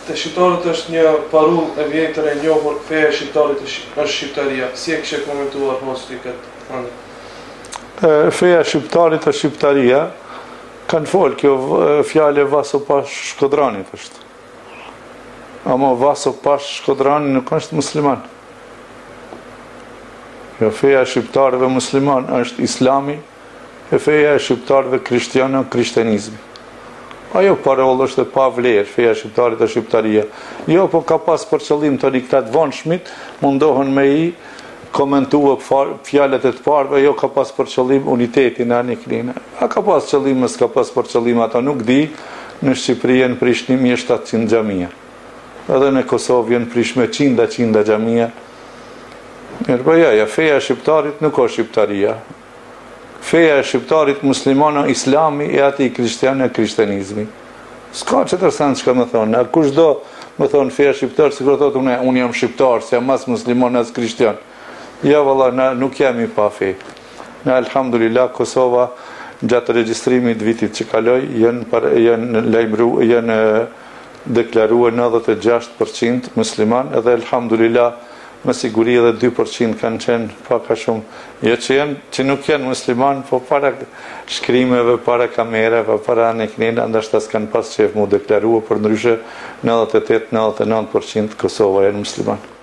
Të shqiptarët është një parull e vjetër e njohur, feja e shqiptarit është shqiptaria. Si e kishe komentuar hosti këtë anë? Feja e shqiptarit është shqiptaria, kanë folë kjo fjale Vaso Pash Shkodranit është. Ama Vaso Pash Shkodrani nuk është musliman. Kjo feja e shqiptarëve musliman është islami, e feja e shqiptarëve krishtianë krishtenizmi. Ajo parollë është e pa vlerë, feja shqiptarit e shqiptaria. Jo, po ka pas për qëllim të riktat vonshmit, mundohen me i komentua fjalet e të parve, jo ka pas për qëllim unitetin e aniklinë. A ka pas qëllim, s'ka pas për qëllim, ata nuk di, në Shqipëri në Prishtinë 1700 xhamia. Edhe në Kosovë në prish me 100 xhamia. Mirë, ja, feja e shqiptarit nuk është shqiptaria. Feja e shqiptarit muslimana islami e ati krishtianë e krishtenizmi. S'ka që tërsen që ka më thonë. Kush do më thonë feja shqiptar, si kërë thotë unë jam shqiptar, se jam mas musliman as krishtian. Ja valla, na nuk jemi pa fej. Na alhamdulillah, Kosova gjatë regjistrimit vitit që kaloj, janë deklaruar 96% musliman, edhe alhamdulillah me siguri edhe 2% kanë qenë paka shumë. Jo që nuk janë musliman, po para shkrimeve, para kamerave, para aneknina, ndashta s'kanë pas qef mu deklarua, për ndryshe 98-99% Kosova janë musliman.